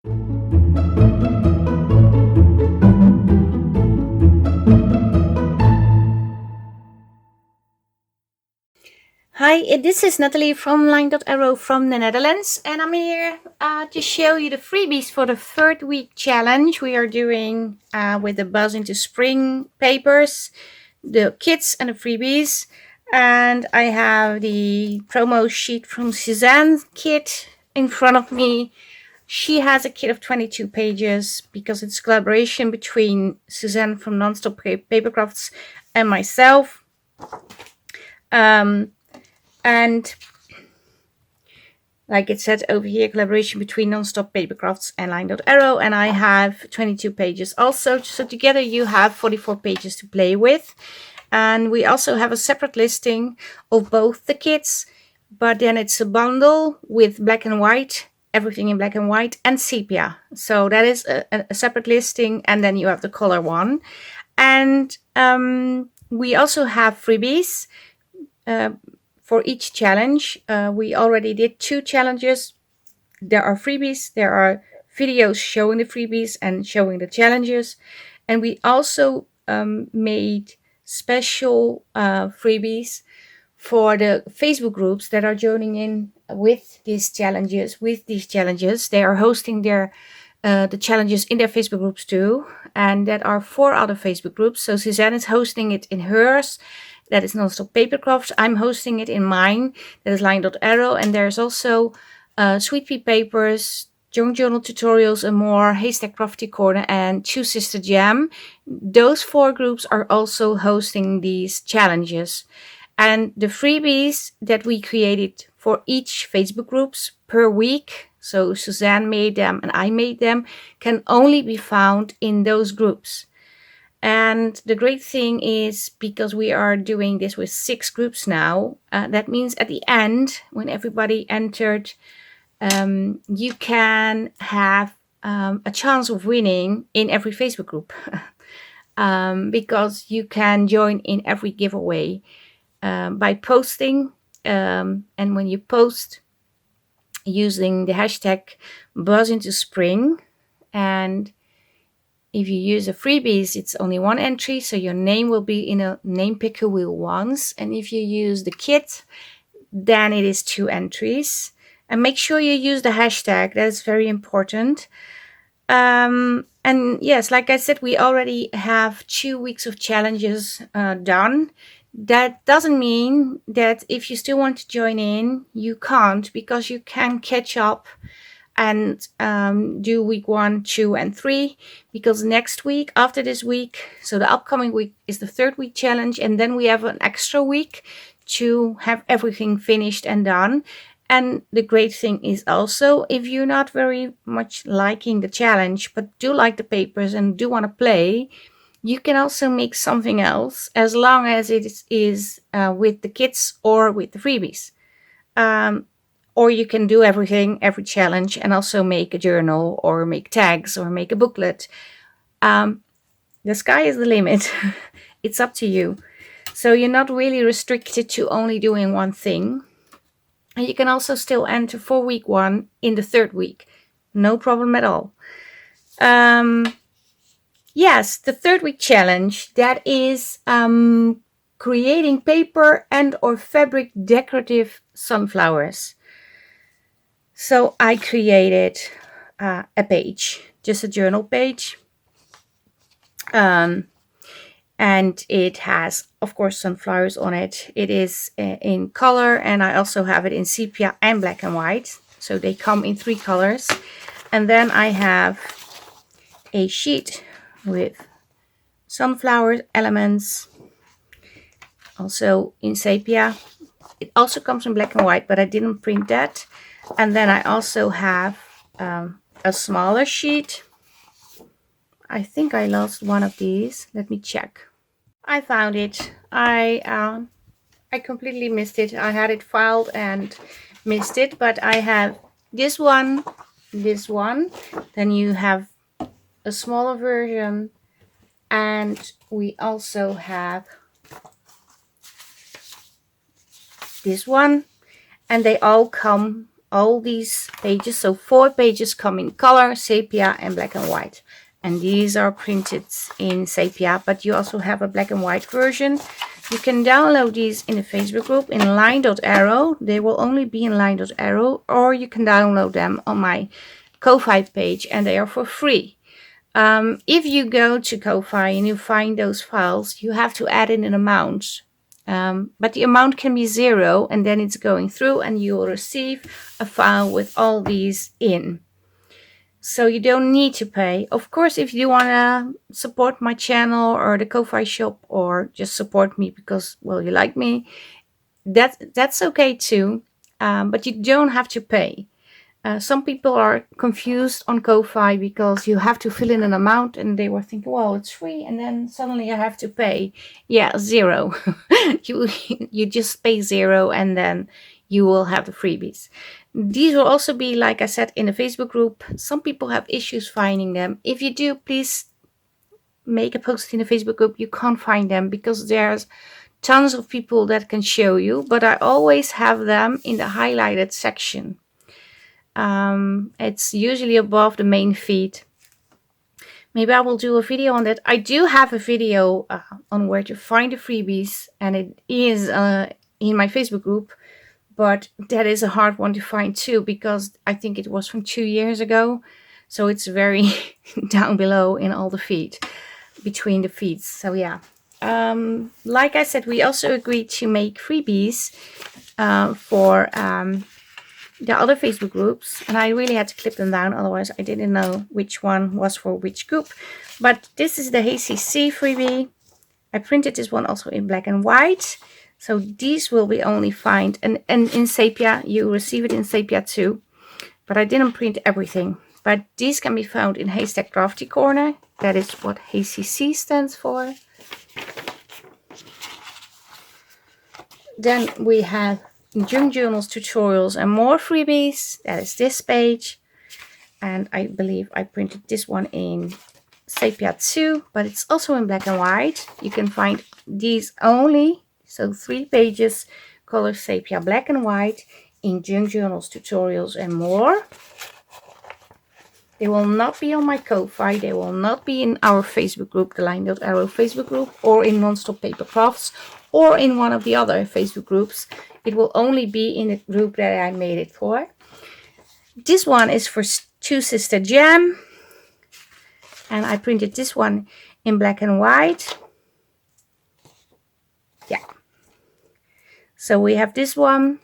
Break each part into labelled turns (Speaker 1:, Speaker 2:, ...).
Speaker 1: Hi, this is Nathalie from LineDotArrow from the Netherlands, and I'm here to show you the freebies for the 3rd week challenge we are doing with the Buzz into Spring papers, the kits and the freebies. And I have the promo sheet from Suzanne's kit in front of me. She has a kit of 22 pages because it's a collaboration between Suzanne from Nonstop Papercrafts and myself. And like it said over here, collaboration between Nonstop Papercrafts and LineDotArrow, and I have 22 pages also. So together you have 44 pages to play with. And we also have a separate listing of both the kits, but then it's a bundle with black and white, everything in black and white, and sepia. So that is a separate listing, and then you have the color one. And we also have freebies for each challenge. We already did 2 challenges. There are freebies, there are videos showing the freebies and showing the challenges. And we also made special freebies for the Facebook groups that are joining in with these challenges. They are hosting their the challenges in their Facebook groups too. And that are 4 other Facebook groups. So Suzanne is hosting it in hers. That is Nonstop Papercrafts. I'm hosting it in mine. That is LineDotArrow. And there's also Sweet Pea Papers, Junk Journal Tutorials and more, Haystack Crafty Corner, and Choose Sister Jam. Those 4 groups are also hosting these challenges. And the freebies that we created for each Facebook groups per week, so Suzanne made them and I made them, can only be found in those groups. And the great thing is, because we are doing this with 6 groups now, that means at the end, when everybody entered, you can have a chance of winning in every Facebook group. Because you can join in every giveaway by posting. And when you post using the hashtag #BuzzIntoSpring, and if you use a freebies, it's only 1 entry, so your name will be in a name picker wheel once. And if you use the kit, then it is 2 entries. And make sure you use the hashtag, that is very important. And yes, like I said, we already have 2 weeks of challenges done. That doesn't mean that if you still want to join in, you can't, because you can catch up and do week 1, 2, and 3, because next week, after this week, so the upcoming week is the 3rd week challenge, and then we have an extra week to have everything finished and done. And the great thing is also, if you're not very much liking the challenge but do like the papers and do want to play, you can also make something else, as long as it is with the kits or with the freebies. Or you can do everything, every challenge, and also make a journal or make tags or make a booklet. The sky is the limit. It's up to you. So you're not really restricted to only doing one thing. And you can also still enter for week 1 in the 3rd week. No problem at all. Yes, the 3rd week challenge, that is creating paper and or fabric decorative sunflowers. So I created a page, just a journal page. And it has, of course, sunflowers on it. It is in color, and I also have it in sepia and black and white. So they come in 3 colors. And then I have a sheet with sunflower elements, also in sepia. It also comes in black and white, but I didn't print that. And then I also have a smaller sheet. I think I lost one of these. Let me check. I found it. I completely missed it. I had it filed and missed it, but I have this one. Then you have a smaller version, and we also have this one, and they all come all these pages. So 4 pages come in color, sepia, and black and white. And these are printed in sepia, but you also have a black and white version. You can download these in the Facebook group in Line.arrow. They will only be in Line.arrow, or you can download them on my Ko-Fi page, and they are for free. If you go to Ko-Fi and you find those files, you have to add in an amount. But the amount can be 0, and then it's going through and you will receive a file with all these in. So you don't need to pay. Of course, if you want to support my channel or the Ko-Fi shop, or just support me because, well, you like me, that's okay too. But you don't have to pay. Some people are confused on Ko-Fi because you have to fill in an amount, and they were thinking, well, it's free, and then suddenly I have to pay. Yeah, 0. you just pay 0, and then you will have the freebies. These will also be, like I said, in the Facebook group. Some people have issues finding them. If you do, please make a post in the Facebook group. You can't find them because there's tons of people that can show you, but I always have them in the highlighted section. It's usually above the main feed. Maybe I will do a video on that. I do have a video on where to find the freebies, and it is in my Facebook group, but that is a hard one to find too, because I think it was from 2 years ago, so it's very down below in all the feed, between the feeds. So yeah, like I said, we also agreed to make freebies for the other Facebook groups, and I really had to clip them down, otherwise I didn't know which one was for which group. But this is the HCC freebie. I printed this one also in black and white, so these will be only found and in sepia. You receive it in sepia too, but I didn't print everything. But these can be found in Haystack Crafty Corner. That is what HCC stands for. Then we have junk journals, tutorials, and more freebies. That is this page, and I believe I printed this one in sepia too, but it's also in black and white. You can find these only, so 3 pages, color sepia, black and white, in junk journals, tutorials, and more. They will not be on my Ko-Fi. They will not be in our Facebook group, the LineDotArrow Facebook group, or in Nonstop Papercrafts, or in one of the other Facebook groups. It will only be in the group that I made it for. This one is for Two Sister Jam, and I printed this one in black and white. Yeah. So we have this one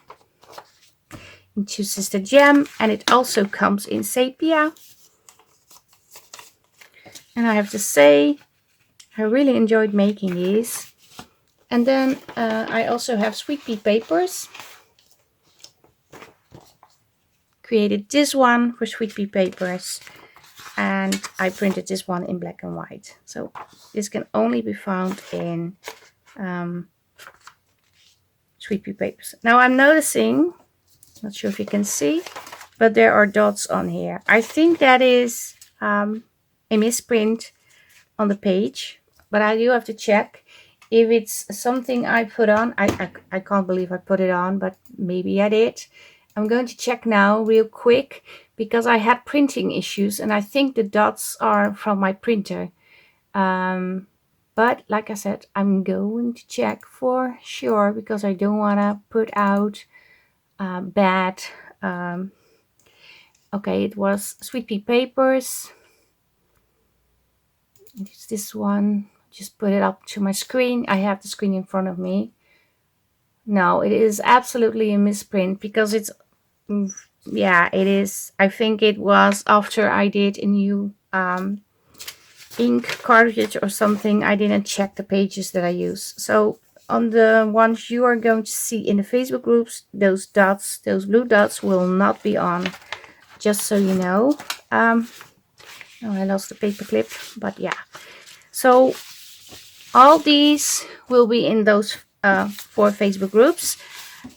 Speaker 1: in Two Sister Jam, and it also comes in sepia. And I have to say, I really enjoyed making these. And then I also have Sweet Pea Papers. Created this one for Sweet Pea Papers. And I printed this one in black and white. So this can only be found in Sweet Pea Papers. Now I'm noticing, not sure if you can see, but there are dots on here. I think that is a misprint on the page, but I do have to check if it's something I put on. I can't believe I put it on, but maybe I did. I'm going to check now real quick, because I had printing issues, and I think the dots are from my printer. But like I said, I'm going to check for sure, because I don't want to put out bad. Okay, it was Sweet Pea Papers. It's this one. Just put it up to my screen. I have the screen in front of me. No, it is absolutely a misprint, because it's, yeah, it is. I think it was after I did a new ink cartridge or something. I didn't check the pages that I use. So on the ones you are going to see in the Facebook groups, those dots, those blue dots, will not be on, just so you know. Oh, I lost the paper clip, but yeah. So all these will be in those 4 Facebook groups.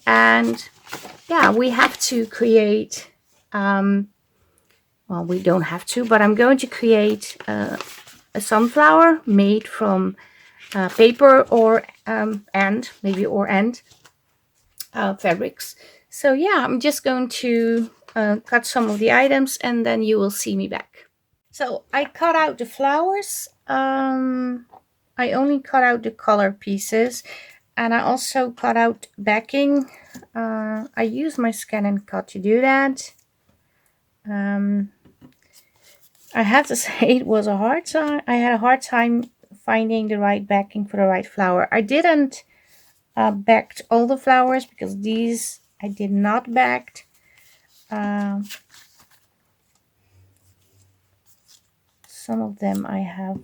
Speaker 1: And yeah, we have to create, well, we don't have to, but I'm going to create a sunflower made from paper or and fabrics. So yeah, I'm just going to cut some of the items and then you will see me back. So I cut out the flowers. I only cut out the color pieces, and I also cut out backing. I use my scan and cut to do that. I have to say it was a hard time. I had a hard time finding the right backing for the right flower. I didn't backed all the flowers because these I did not backed. Some of them I have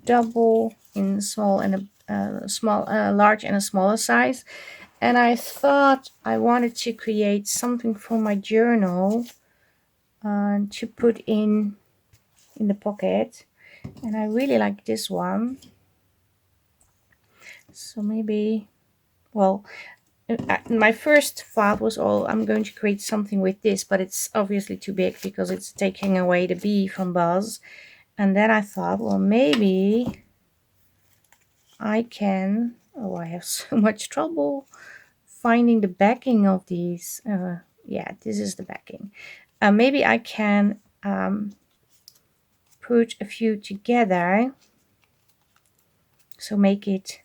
Speaker 1: double in small and a large and a smaller size. And I thought I wanted to create something for my journal to put in the pocket, and I really like this one. So maybe, well, my first thought was, oh, I'm going to create something with this, but it's obviously too big because it's taking away the bee from Buzz. And then I thought, well, maybe I can, oh, I have so much trouble finding the backing of these. Yeah, this is the backing. Maybe I can put a few together, so make it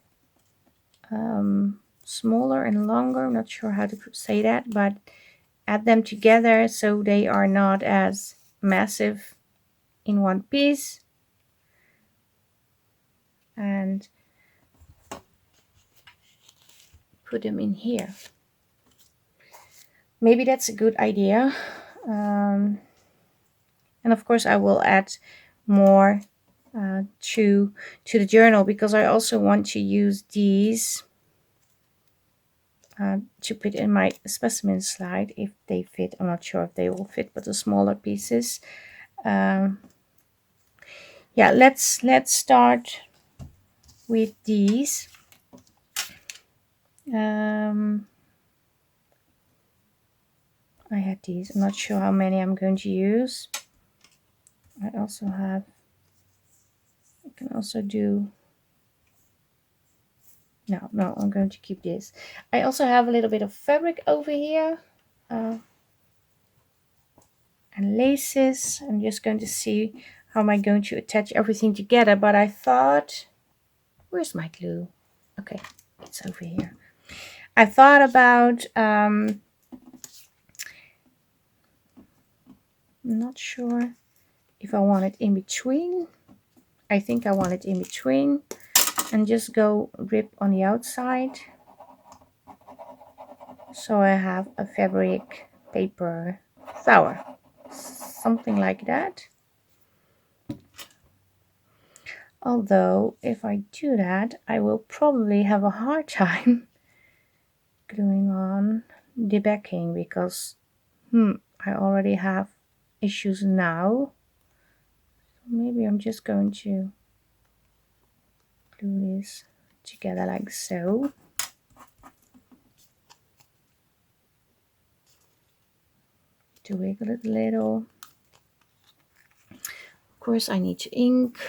Speaker 1: smaller and longer. I'm not sure how to say that, but add them together so they are not as massive in one piece. And put them in here. Maybe that's a good idea. And of course I will add more to the journal, because I also want to use these to put in my specimen slide if they fit. I'm not sure if they will fit, but the smaller pieces. Yeah, let's start with these. I had these. I'm not sure how many I'm going to use. I also have, I can also do, no, I'm going to keep this. I also have a little bit of fabric over here and laces. I'm just going to see how am I going to attach everything together, but I thought, where's my glue? Okay, it's over here. I thought about, I'm not sure if I want it in between. I think I want it in between, and just go rip on the outside. So I have a fabric paper flower, something like that. Although if I do that, I will probably have a hard time gluing on the backing, because I already have issues now. Maybe I'm just going to glue this together like so. To wiggle it a little. Of course I need to ink.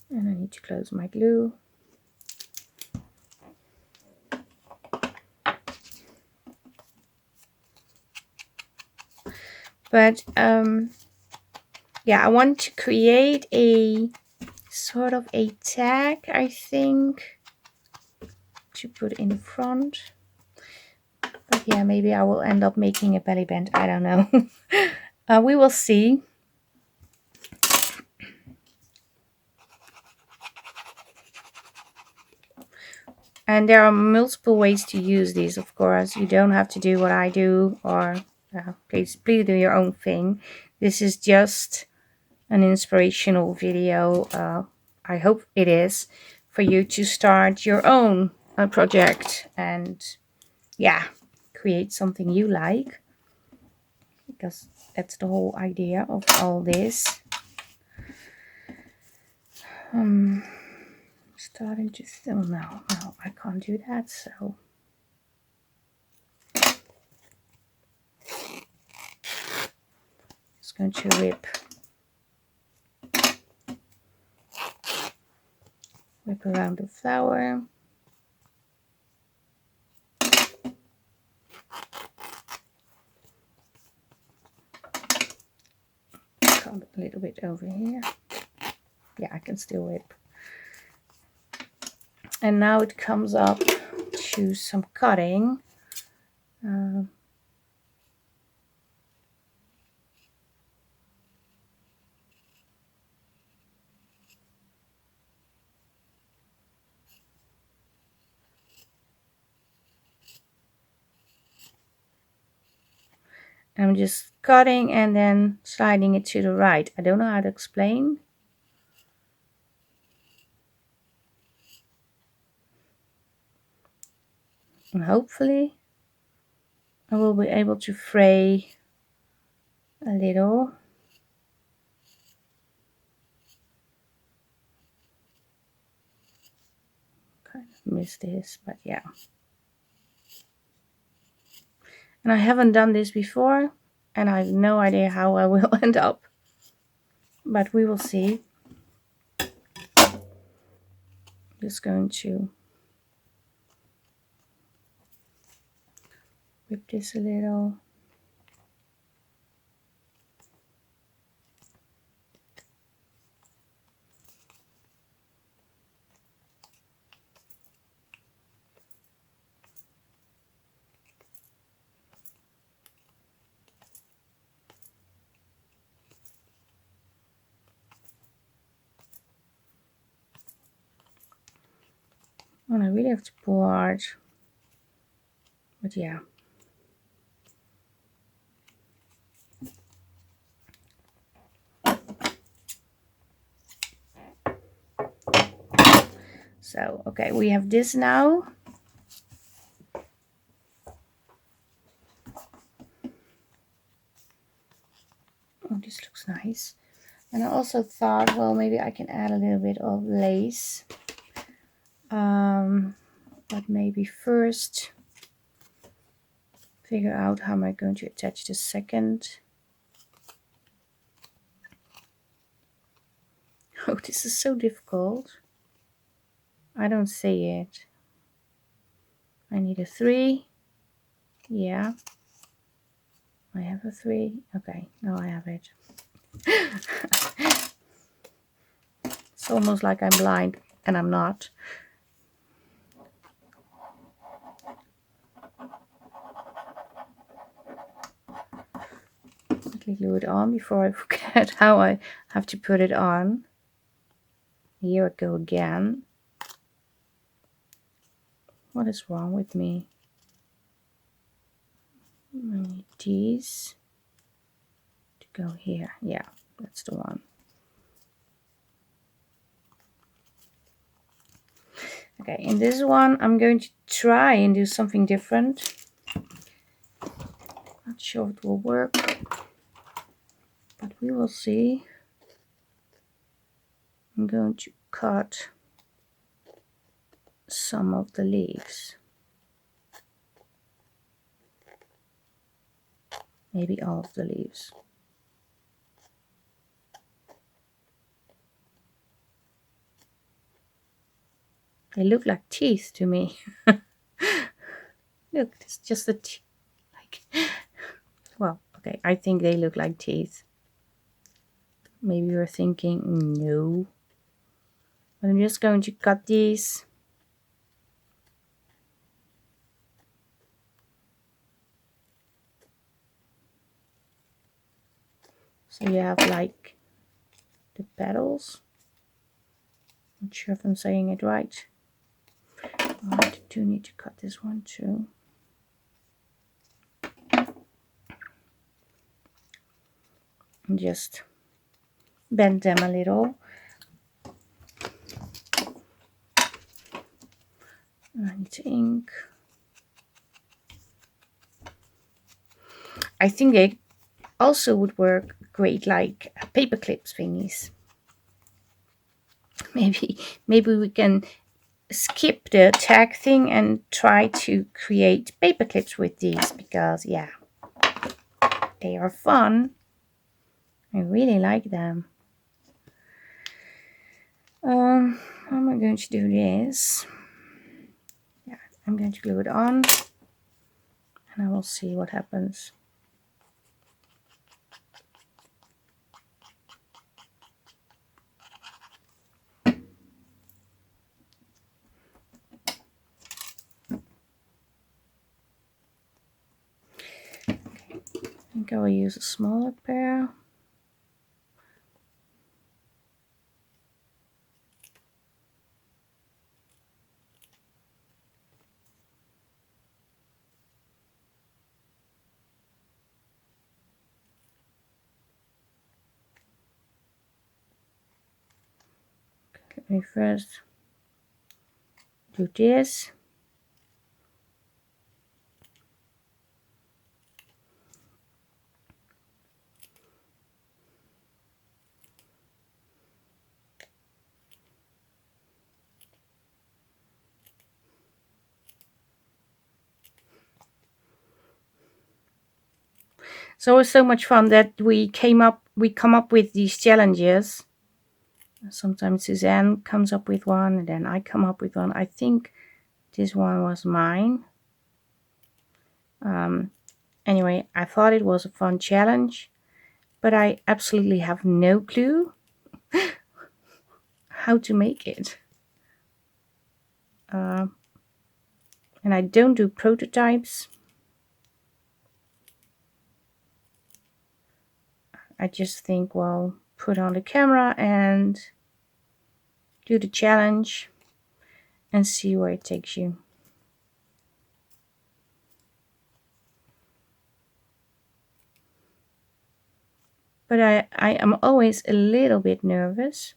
Speaker 1: And I need to close my glue. But yeah, I want to create a sort of a tag, I think, to put in the front. But yeah, maybe I will end up making a belly band. I don't know. We will see. And there are multiple ways to use these, of course. You don't have to do what I do, or please do your own thing. This is just an inspirational video. I hope it is, for you to start your own project and, yeah, create something you like, because that's the whole idea of all this. Starting to still, no, I can't do that, so just going to whip around the flower. cut a little bit over here. Yeah, I can still whip. And now it comes up to some cutting. I'm just cutting and then sliding it to the right. I don't know how to explain. And hopefully I will be able to fray a little. Kind of missed this, but yeah. And I haven't done this before, and I have no idea how I will end up. But we will see. Just going to whip this a little. And I really have to pull hard. But yeah. So, okay, we have this now. Oh, this looks nice. And I also thought, well, maybe I can add a little bit of lace. But maybe first figure out how am I going to attach the second. Oh, this is so difficult. I don't see it. I need a 3. Yeah. I have a 3. Okay, now I have it. It's almost like I'm blind, and I'm not. Quickly glue it on before I forget how I have to put it on. Here I go again. What is wrong with me? I need these to go here. Yeah, that's the one. Okay, in this one I'm going to try and do something different. Not sure if it will work, but we will see. I'm going to cut some of the leaves. Maybe all of the leaves. They look like teeth to me. Look, it's just a teeth. Like, well, okay, I think they look like teeth. Maybe you're thinking, no. But I'm just going to cut these. So you have like the petals. Not sure if I'm saying it right. I do need to cut this one too. And just bend them a little. And I need to ink. I think they also would work great like paper clips thingies. Maybe we can skip the tag thing and try to create paper clips with these, because yeah, they are fun. I really like them. How am I going to do this? Yeah, I'm going to glue it on and I will see what happens. think I will use a smaller pair. Let me first do this. It's always so much fun that we come up with these challenges. Sometimes Suzanne comes up with one, and then I come up with one. I think this one was mine. Anyway, I thought it was a fun challenge, but I absolutely have no clue how to make it. And I don't do prototypes. I just think, well, put on the camera and do the challenge and see where it takes you. But I am always a little bit nervous.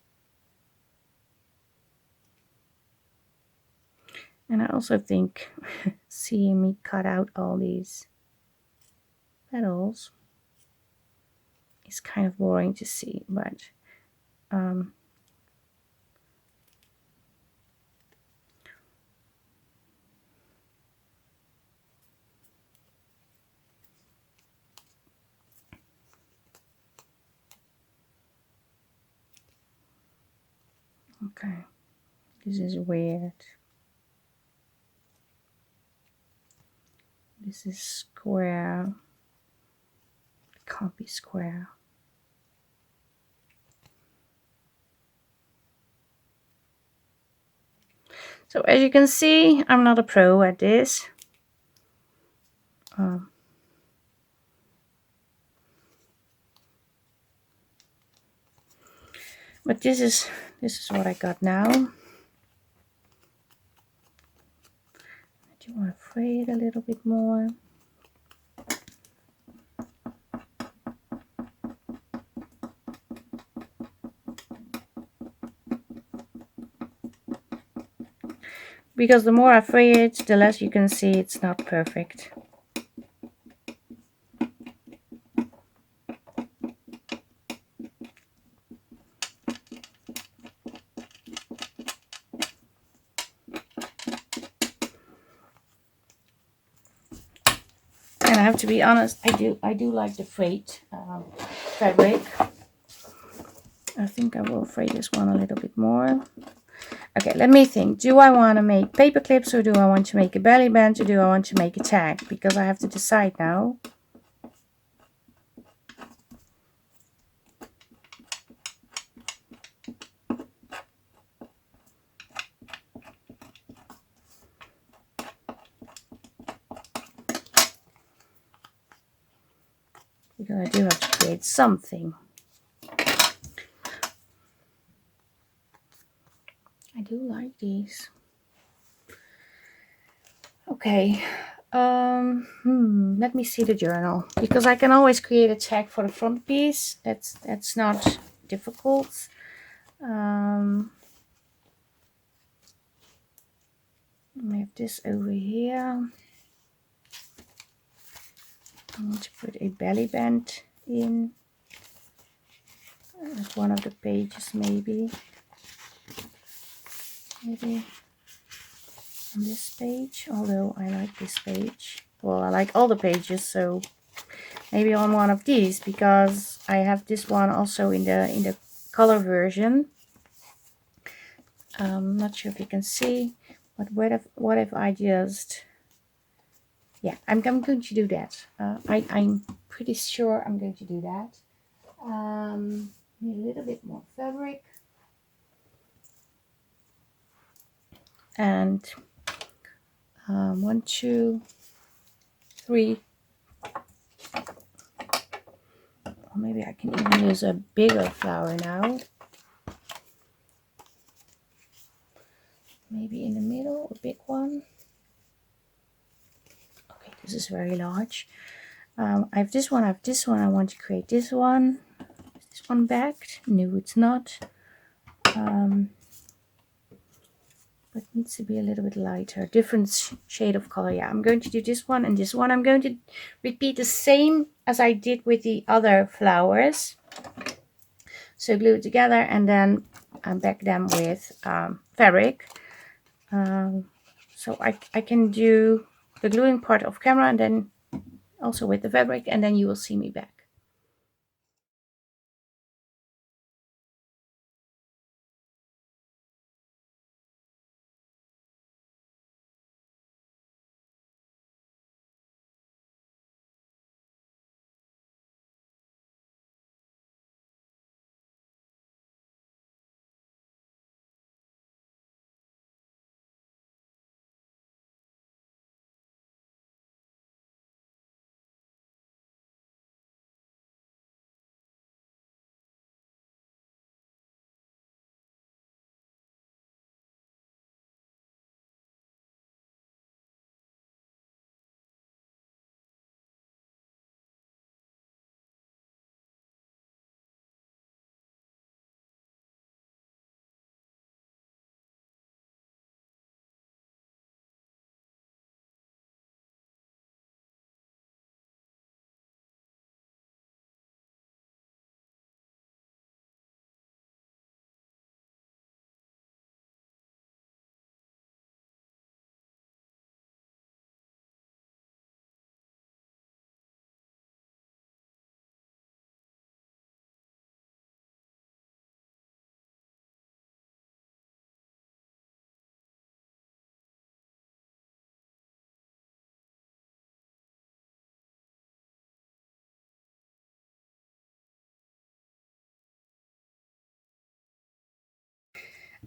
Speaker 1: And I also think seeing me cut out all these petals is kind of boring to see, but okay, this is weird. This is square. It can't be square. So as you can see, I'm not a pro at this. But this is what I got now. I do want to fray it a little bit more. Because the more I fray it, the less you can see it's not perfect. And I have to be honest, I do like the frayed fabric. I think I will fray this one a little bit more. Okay, let me think. Do I want to make paper clips, or do I want to make a belly band, or do I want to make a tag? Because I have to decide now. Because I do have to create something. I do like these. Okay. Let me see the journal, because I can always create a tag for the front piece. That's not difficult. I have this over here. I want to put a belly band in at one of the pages, maybe on this page, although I like this page. Well, I like all the pages, so maybe on one of these, because I have this one also in the color version. Not sure if you can see, but what if I just, yeah, I'm going to do that. I'm pretty sure I'm going to do that. Need a little bit more fabric. And 1, 2, 3 Or maybe I can even use a bigger flower now. Maybe in the middle, a big one. Okay, this is very large. I have this one, I have this one. I want to create this one. Is this one backed? No, it's not. But it needs to be a little bit lighter, different shade of color. Yeah, I'm going to do this one and this one. I'm going to repeat the same as I did with the other flowers. So glue it together and then back them with fabric. So I can do the gluing part off camera and then also with the fabric, and then you will see me back.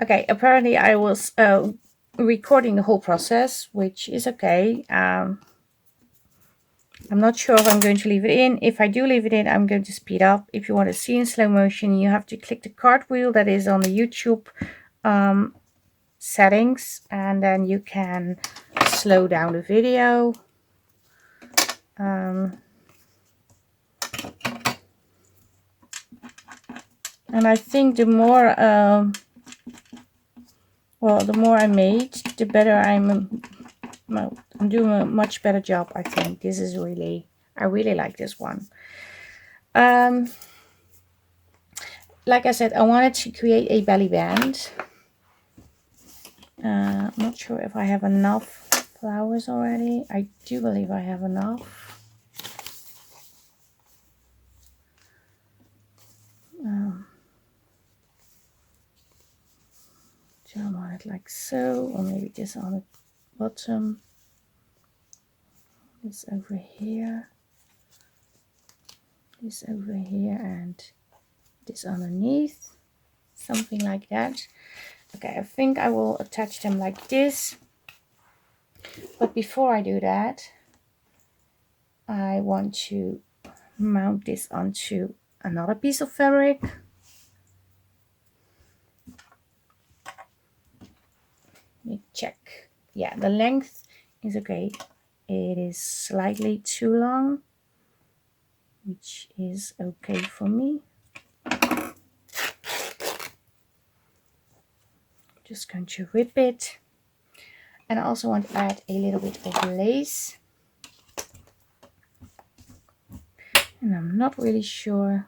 Speaker 1: Okay, apparently I was recording the whole process, which is okay. I'm not sure if I'm going to leave it in. If I do leave it in, I'm going to speed up. If you want to see in slow motion, you have to click the cartwheel that is on the YouTube settings, and then you can slow down the video. And I think the more the more I made, the better I'm doing a much better job. I think this is really, I really like this one. Like I said, I wanted to create a belly band. I'm not sure if I have enough flowers already. I do believe I have enough. So I want it like so, or maybe this on the bottom. This over here. This over here, and this underneath. Something like that. Okay, I think I will attach them like this. But before I do that, I want to mount this onto another piece of fabric. Let me check. Yeah, the length is okay. It is slightly too long, which is okay for me. Just going to rip it. And I also want to add a little bit of lace. And I'm not really sure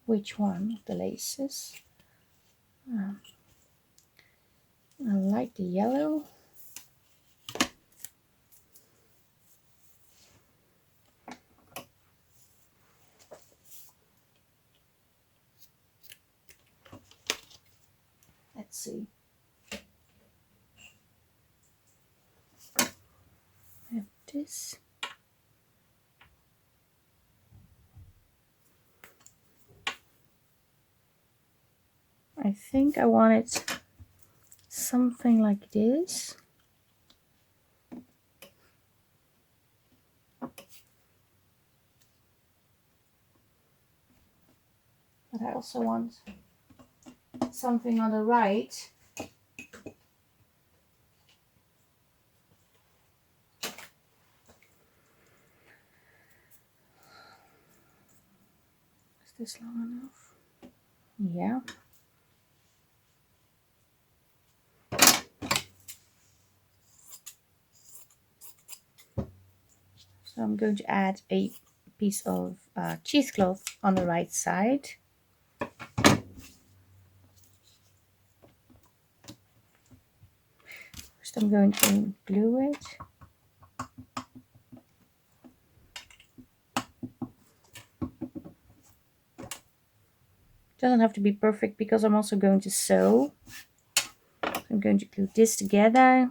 Speaker 1: which one of the laces. I like the yellow. Let's see. I have this. I think I wanted something like this. I also want something on the right. Is this long enough? Yeah. So I'm going to add a piece of cheesecloth on the right side. First I'm going to glue it. Doesn't have to be perfect because I'm also going to sew. I'm going to glue this together.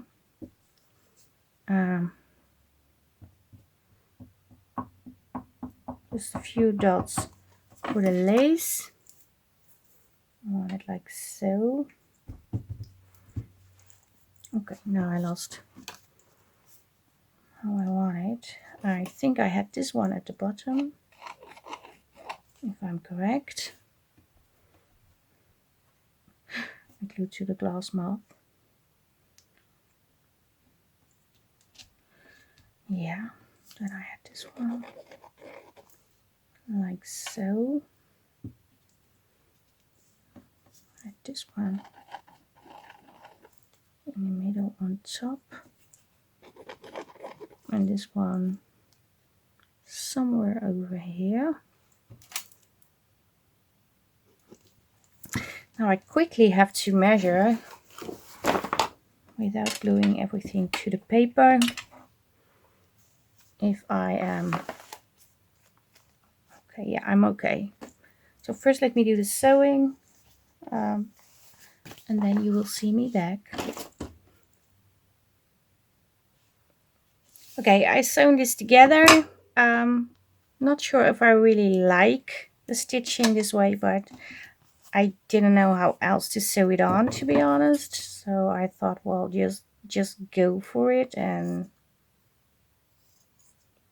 Speaker 1: Just a few dots for the lace. I want it like so. Okay, now I lost how I want it. I think I had this one at the bottom, if I'm correct. I glued to the glass mouth. Yeah, then I had this one like so. I had this one in the middle on top, and this one somewhere over here. Now I quickly have to measure without gluing everything to the paper if I am okay. Yeah, I'm okay. So first let me do the sewing, and then you will see me back. Okay, I sewn this together. Not sure if I really like the stitching this way, but I didn't know how else to sew it on, to be honest. So I thought, well, just go for it and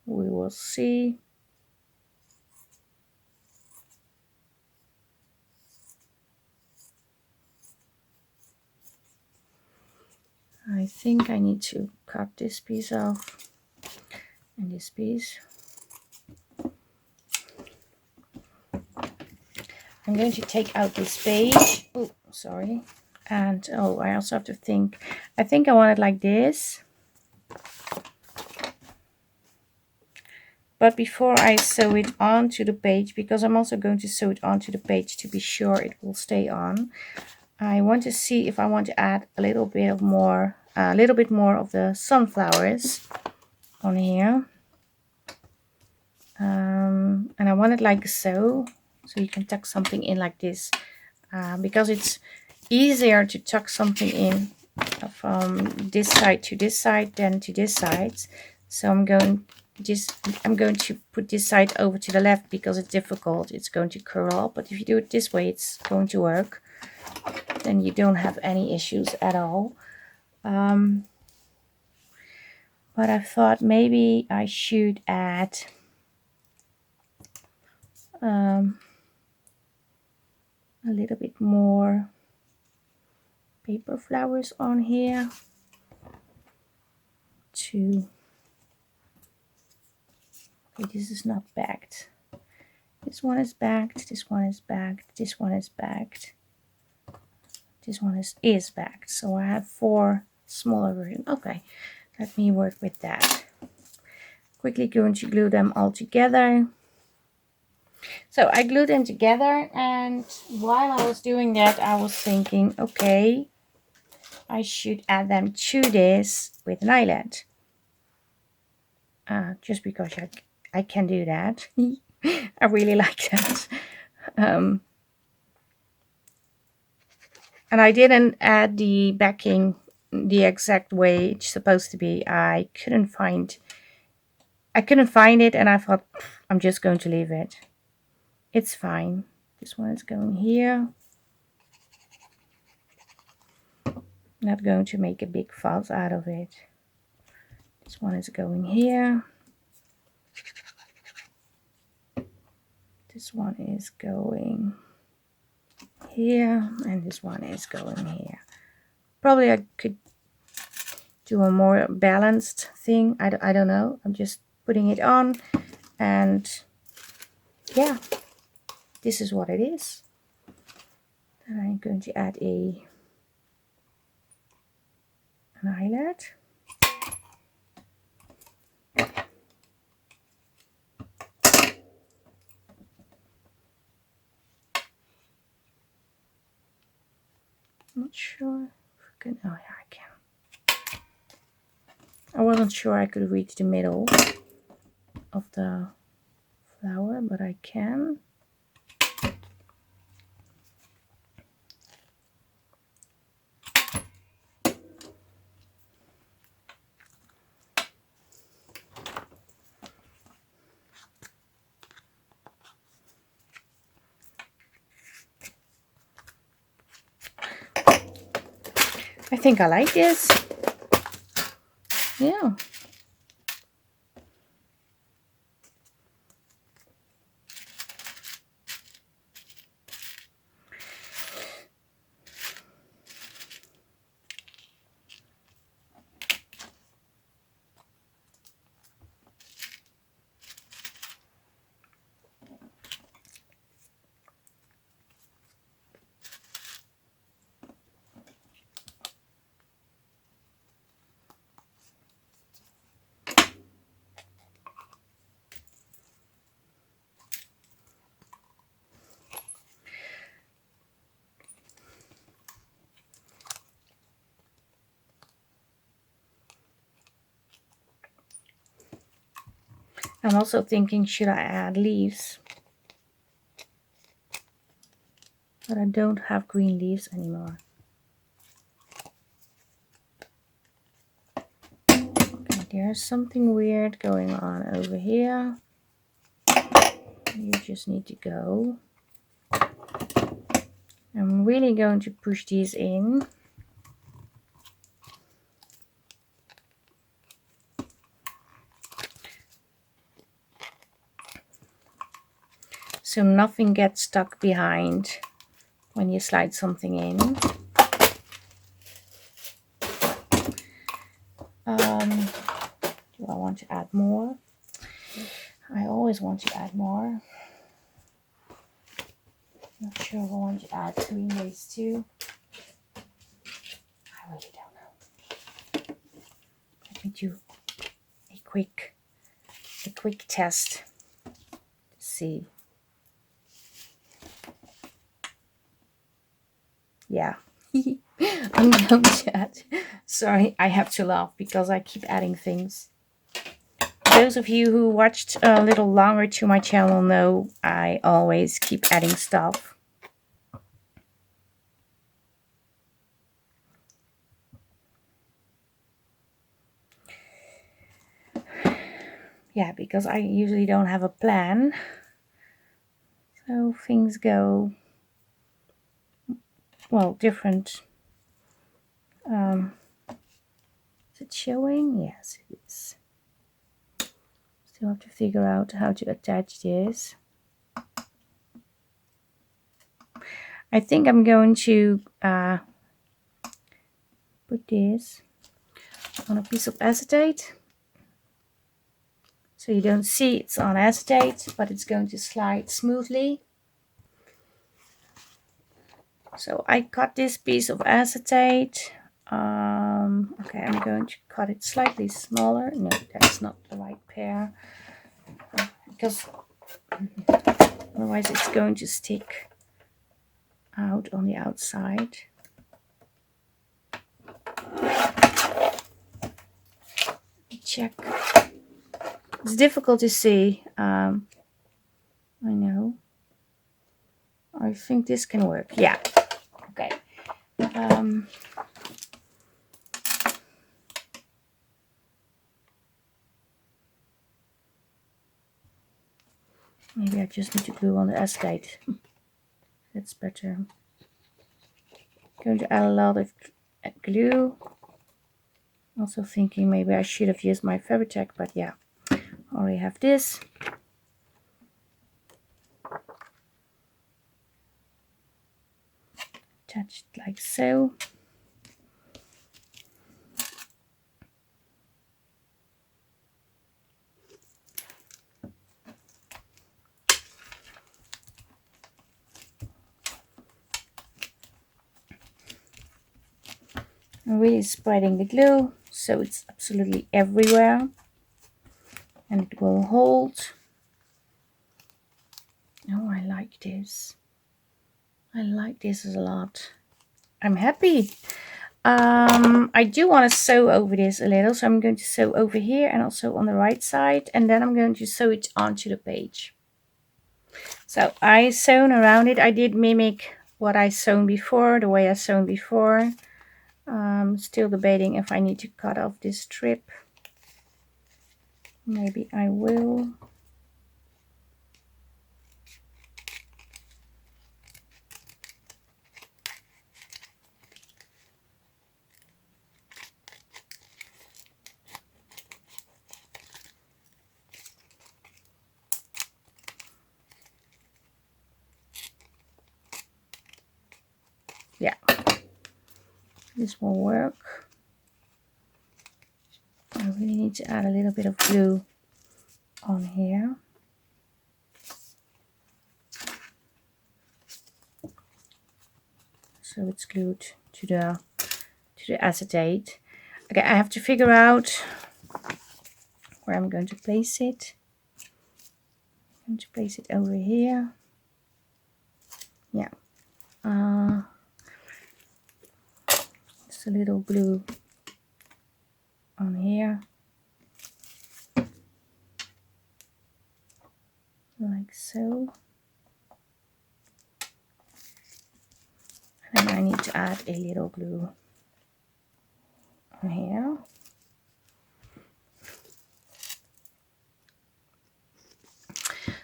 Speaker 1: we will see. I think I need to cut this piece off and this piece. I'm going to take out this page. Oh, sorry. And oh, I also have to think. I think I want it like this. But before I sew it onto the page, because I'm also going to sew it onto the page to be sure it will stay on, I want to see if I want to add a little bit more of the sunflowers on here. And I want it like so you can tuck something in like this, because it's easier to tuck something in from this side to this side than to this side. So I'm going to put this side over to the left because it's difficult. It's going to curl up, but if you do it this way, it's going to work. Then you don't have any issues at all. But I thought maybe I should add a little bit more paper flowers on here to, okay, this is not backed. This one is backed, this one is backed, this one is backed, this one is backed. So I have 4 smaller versions. Okay, let me work with that. Quickly going to glue them all together. So I glued them together, and while I was doing that, I was thinking, okay, I should add them to this with an eyelet. Just because I can do that. I really like that. And I didn't add the backing the exact way it's supposed to be. I couldn't find it, and I thought, I'm just going to leave it. It's fine. This one is going here. Not going to make a big fuss out of it. This one is going here. This one is going here, and this one is going here. Probably I could do a more balanced thing. I don't know. I'm just putting it on, and yeah, this is what it is. Then I'm going to add an eyelet. I'm not sure if I can. Oh yeah, I can. I wasn't sure I could reach the middle of the flower, but I can. I think I like this. Yeah. I'm also thinking, should I add leaves? But I don't have green leaves anymore. Okay, there's something weird going on over here. You just need to go. I'm really going to push these in. So nothing gets stuck behind when you slide something in. Do I want to add more? I always want to add more. Not sure if I want to add greenways too. I really don't know. Let me do a quick test to see. Yeah. I'm going to add. Sorry, I have to laugh because I keep adding things. Those of you who watched a little longer to my channel know I always keep adding stuff. Yeah, because I usually don't have a plan. So things go, well, different. Is it showing? Yes, it is. Still have to figure out how to attach this. I think I'm going to put this on a piece of acetate. So you don't see it's on acetate, but it's going to slide smoothly. So I cut this piece of acetate. Okay, I'm going to cut it slightly smaller. No, that's not the right pair. Because otherwise it's going to stick out on the outside. Check. It's difficult to see. I know. I think this can work. Yeah. Okay. Maybe I just need to glue on the acetate. That's better. Going to add a lot of glue. Also thinking maybe I should have used my Fabri-Tac, but yeah, I already have this. attach it like so. I'm really spreading the glue so it's absolutely everywhere and it will hold. Oh, I like this. I like this a lot. I'm happy. I do want to sew over this a little, so I'm going to sew over here and also on the right side, and then I'm going to sew it onto the page. So I sewn around it. I did mimic what I sewn before, the way I sewn before. Still debating if I need to cut off this strip. Maybe I will. Yeah, this will work. I really need to add a little bit of glue on here. So it's glued to the acetate. Okay, I have to figure out where I'm going to place it. I'm going to place it over here. Yeah. Just a little glue on here. Like so. And then I need to add a little glue on here.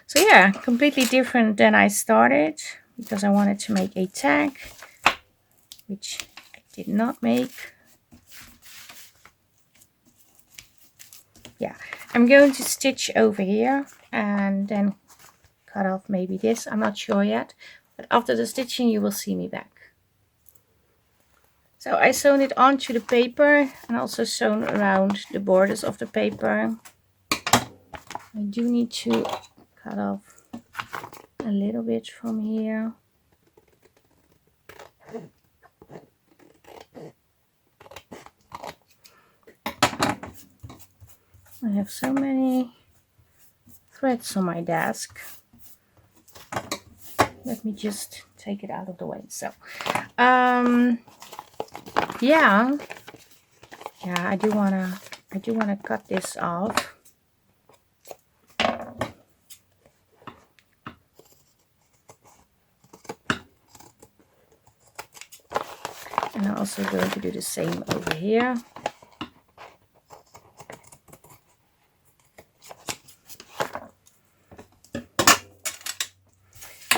Speaker 1: So yeah, completely different than I started, because I wanted to make a tag, which I did not make. Yeah, I'm going to stitch over here and then cut off maybe this. I'm not sure yet, but after the stitching you will see me back. So I sewn it onto the paper and also sewn around the borders of the paper. I do need to cut off a little bit from here. I have so many threads on my desk. Let me just take it out of the way. So yeah, I do wanna cut this off. And I'm also going to do the same over here.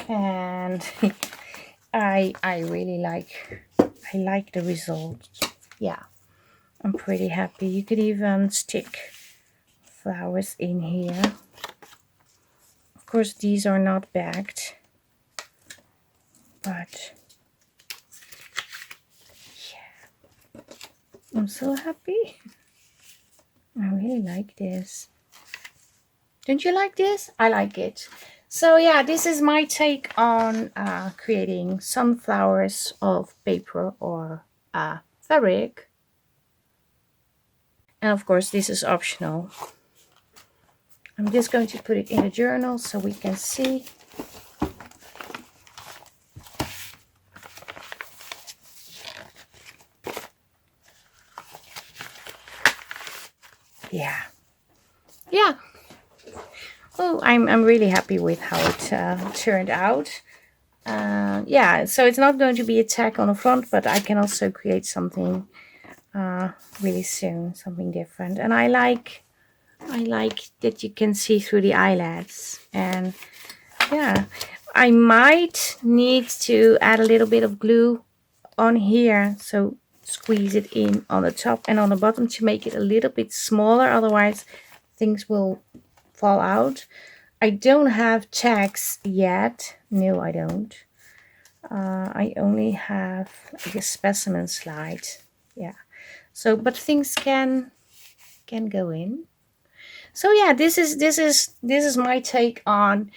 Speaker 1: And I really like the result. Yeah, I'm pretty happy. You could even stick flowers in here. Of course, these are not bagged, but yeah, I'm so happy. I really like this. Don't you like this? I like it. So yeah, this is my take on creating sunflowers of paper or fabric. And of course, this is optional. I'm just going to put it in a journal so we can see. Yeah. Oh, I'm really happy with how it turned out. Yeah, so it's not going to be a tag on the front, but I can also create something really soon, something different. And I like that you can see through the eyelets. And yeah, I might need to add a little bit of glue on here, so squeeze it in on the top and on the bottom to make it a little bit smaller, otherwise things will fall out. I don't have tags yet. No, I don't. I only have like a specimen slide. Yeah. So, but things can go in. So yeah, this is my take on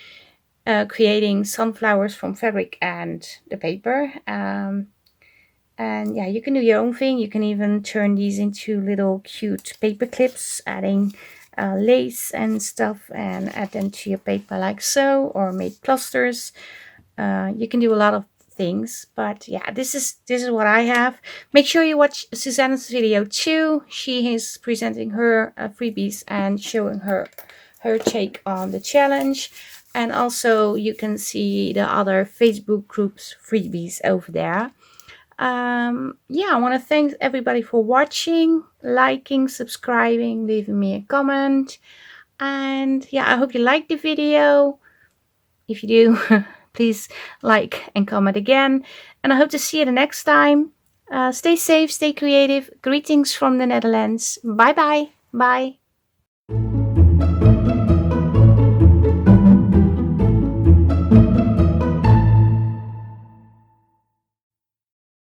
Speaker 1: creating sunflowers from fabric and the paper. And yeah, you can do your own thing. You can even turn these into little cute paper clips, adding lace and stuff, and add them to your paper like so, or make clusters. You can do a lot of things, but yeah, this is what I have. Make sure you watch Suzanne's video too. She is presenting her freebies and showing her take on the challenge. And also you can see the other Facebook groups freebies over there. Yeah, I want to thank everybody for watching, liking, subscribing, leaving me a comment. And yeah, I hope you liked the video. If you do, please like and comment again. And I hope to see you the next time. Stay safe, stay creative. Greetings from the Netherlands. Bye bye. Bye.